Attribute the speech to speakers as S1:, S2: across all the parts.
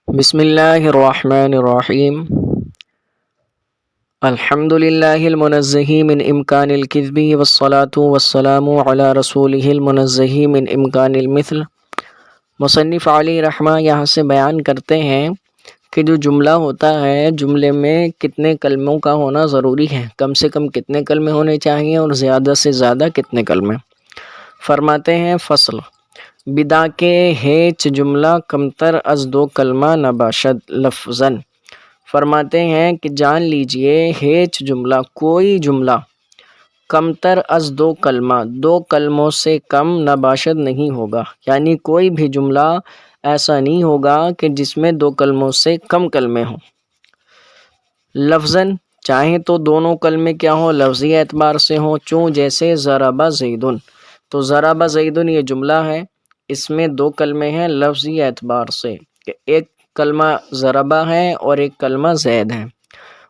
S1: بسم اللہ الرحمن الرحیم الحمد للہ المنزہ من امکان الکذب والصلاة والسلام علی رسولہ المنزہ من امکان المثل۔ مصنف علی رحمہ یہاں سے بیان کرتے ہیں کہ جو جملہ ہوتا ہے، جملے میں کتنے کلموں کا ہونا ضروری ہے، کم سے کم کتنے کلمے ہونے چاہیے اور زیادہ سے زیادہ کتنے کلمے۔ فرماتے ہیں فصل بدا کے ہیچ جملہ کمتر از دو کلمہ نباشد لفظاً۔ فرماتے ہیں کہ جان لیجئے ہیچ جملہ، کوئی جملہ، کمتر از دو کلمہ، دو کلموں سے کم نباشد نہیں ہوگا، یعنی کوئی بھی جملہ ایسا نہیں ہوگا کہ جس میں دو کلموں سے کم کلمے ہوں۔ لفظاً چاہیں تو دونوں کلمے کیا ہوں، لفظی اعتبار سے ہوں، چوں جیسے ضرب زیدن، تو ضرب زیدن یہ جملہ ہے، اس میں دو کلمے ہیں لفظی اعتبار سے، کہ ایک کلمہ ضربہ ہے اور ایک کلمہ زید ہے۔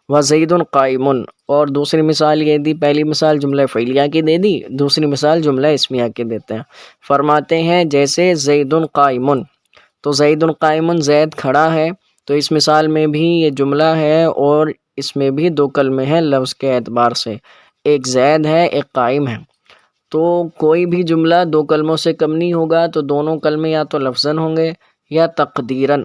S1: وزید قائم، اور دوسری مثال یہ دی، پہلی مثال جملہ فعلیہ کی دے دی، دوسری مثال جملہ اسمیہ کی دیتے ہیں۔ فرماتے ہیں جیسے زید قائم، تو زید قائم، زید کھڑا ہے، تو اس مثال میں بھی یہ جملہ ہے اور اس میں بھی دو کلمے ہیں لفظ کے اعتبار سے، ایک زید ہے ایک قائم ہے۔ تو کوئی بھی جملہ دو کلموں سے کم نہیں ہوگا، تو دونوں کلمے یا تو لفظاً ہوں گے یا تقدیراً،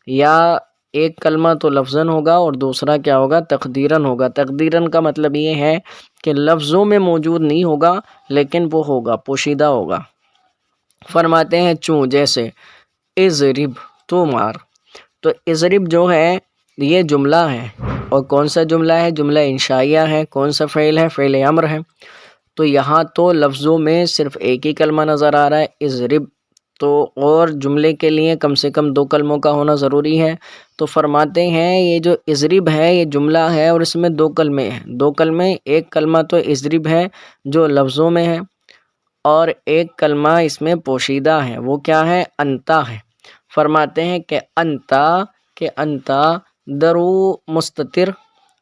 S1: یا ایک کلمہ تو لفظاً ہوگا اور دوسرا کیا ہوگا، تقدیراً ہوگا۔ تقدیراً کا مطلب یہ ہے کہ لفظوں میں موجود نہیں ہوگا لیکن وہ ہوگا، پوشیدہ ہوگا۔ فرماتے ہیں چوں جیسے اضرب، تو مار، تو اضرب جو ہے یہ جملہ ہے، اور کون سا جملہ ہے، جملہ انشائیہ ہے، کون سا فعل ہے، فعل امر ہے۔ تو یہاں تو لفظوں میں صرف ایک ہی کلمہ نظر آ رہا ہے اضرب، تو اور جملے کے لیے کم سے کم دو کلموں کا ہونا ضروری ہے۔ تو فرماتے ہیں یہ جو اضرب ہے یہ جملہ ہے اور اس میں دو کلمے ہیں، دو کلمے، ایک کلمہ تو اضرب ہے جو لفظوں میں ہے، اور ایک کلمہ اس میں پوشیدہ ہے، وہ کیا ہے، انتا ہے۔ فرماتے ہیں کہ انتا درو مستتر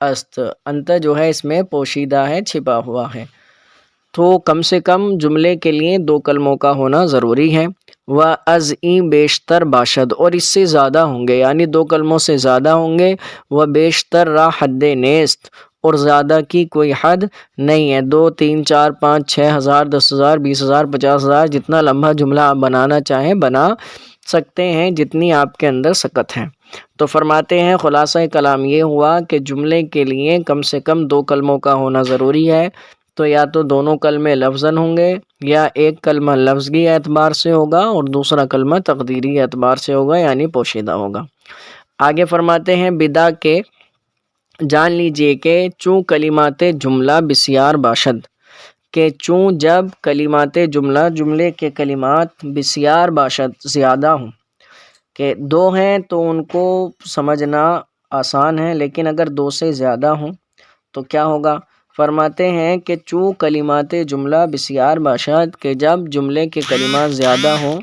S1: است، انتا جو ہے اس میں پوشیدہ ہے، چھپا ہوا ہے۔ تو کم سے کم جملے کے لیے دو کلموں کا ہونا ضروری ہے۔ وَأَزْئِ بیشتر باشد، اور اس سے زیادہ ہوں گے، یعنی دو کلموں سے زیادہ ہوں گے۔ وہ بیشتر را حد نیست، اور زیادہ کی کوئی حد نہیں ہے، 2 3 4 5 6 ہزار 10 ہزار 20 ہزار 50 ہزار، جتنا لمبا جملہ آپ بنانا چاہیں بنا سکتے ہیں، جتنی آپ کے اندر سکت ہے۔ تو فرماتے ہیں خلاصہ کلام یہ ہوا کہ جملے کے لیے کم سے کم دو کلموں کا ہونا ضروری ہے، تو یا تو دونوں کلمے لفظاً ہوں گے یا ایک کلمہ لفظی اعتبار سے ہوگا اور دوسرا کلمہ تقدیری اعتبار سے ہوگا، یعنی پوشیدہ ہوگا۔ آگے فرماتے ہیں بدا کے جان لیجئے کہ چوں کلمات جملہ بسیار باشد، کہ چوں جب کلمات جملہ، جملے کے کلمات بسیار باشد زیادہ ہوں، کہ دو ہیں تو ان کو سمجھنا آسان ہے، لیکن اگر دو سے زیادہ ہوں تو کیا ہوگا۔ فرماتے ہیں کہ چوں کلمات جملہ بسیار باشد، کہ جب جملے کے کلمات زیادہ ہوں،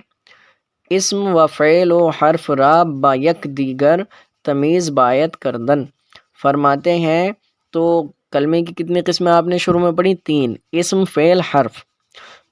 S1: اسم و فعل و حرف را با یک دیگر تمیز باید کردن۔ فرماتے ہیں تو کلمے کی کتنی قسمیں آپ نے شروع میں پڑھی، 3، اسم فعل حرف۔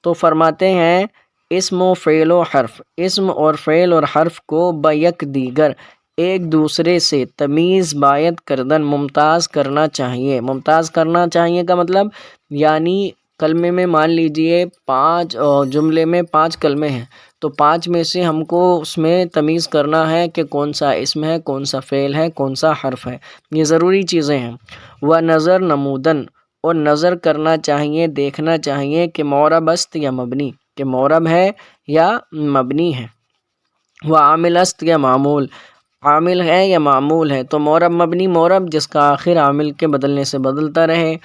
S1: تو فرماتے ہیں اسم و فعل و حرف، اسم اور فعل اور حرف کو با یک دیگر، ایک دوسرے سے تمیز باید کردن، ممتاز کرنا چاہیے۔ ممتاز کرنا چاہیے کا مطلب، یعنی کلمے میں مان لیجئے 5 جملے میں 5 کلمے ہیں، تو 5 میں سے ہم کو اس میں تمیز کرنا ہے کہ کون سا اسم ہے، کون سا فعل ہے، کون سا حرف ہے، یہ ضروری چیزیں ہیں۔ وہ نظر نمودن، اور نظر کرنا چاہیے، دیکھنا چاہیے کہ معرب است یا مبنی، کہ معرب ہے یا مبنی ہے۔ وہ عامل است یا معمول، عامل ہے یا معمول ہے۔ تو معرب مبنی، معرب جس کا آخر عامل کے بدلنے سے بدلتا رہے،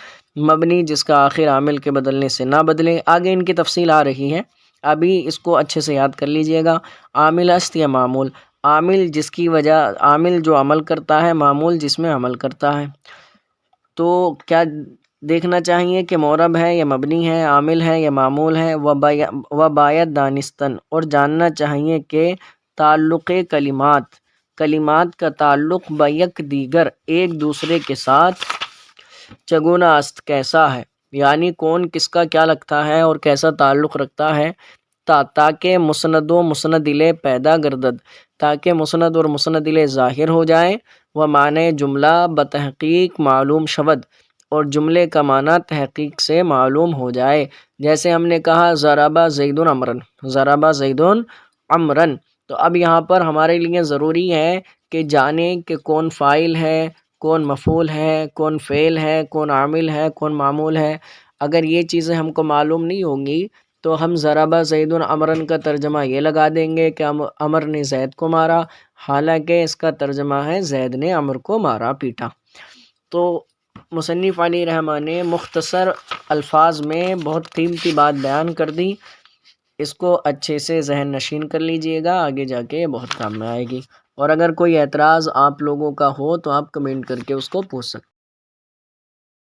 S1: مبنی جس کا آخر عامل کے بدلنے سے نہ بدلے۔ آگے ان کی تفصیل آ رہی ہے، ابھی اس کو اچھے سے یاد کر لیجئے گا۔ عامل است یا معمول، عامل جس کی وجہ، عامل جو عمل کرتا ہے، معمول جس میں عمل کرتا ہے۔ تو کیا دیکھنا چاہیے کہ معرب ہے یا مبنی ہے، عامل ہے یا معمول ہے۔ و باید دانستن، اور جاننا چاہیے کہ تعلق کلمات، کلمات کا تعلق با یک دیگر، ایک دوسرے کے ساتھ، چگونا است کیسا ہے، یعنی کون کس کا کیا لگتا ہے اور کیسا تعلق رکھتا ہے، تاکہ مسند و مسند الیہ پیدا گردد، تاکہ مسند اور مسند الیہ ظاہر ہو جائیں، وہ معنی جملہ بتحقیق معلوم شود، اور جملے کا معنی تحقیق سے معلوم ہو جائے۔ جیسے ہم نے کہا ضرب زید عمرن، ضرب زید عمرن، تو اب یہاں پر ہمارے لیے ضروری ہے کہ جانیں کہ کون فاعل ہے، کون مفعول ہے، کون فعل ہے، کون عامل ہے، کون معمول ہے۔ اگر یہ چیزیں ہم کو معلوم نہیں ہوں گی تو ہم ضرب زید عمرن کا ترجمہ یہ لگا دیں گے کہ عمر نے زید کو مارا، حالانکہ اس کا ترجمہ ہے زید نے عمر کو مارا پیٹا۔ تو مصنف علیہ رحمہ نے مختصر الفاظ میں بہت قیمتی بات بیان کر دی، اس کو اچھے سے ذہن نشین کر لیجئے گا، آگے جا کے بہت کام میں آئے گی۔ اور اگر کوئی اعتراض آپ لوگوں کا ہو تو آپ کمنٹ کر کے اس کو پوچھ سکتے ہیں۔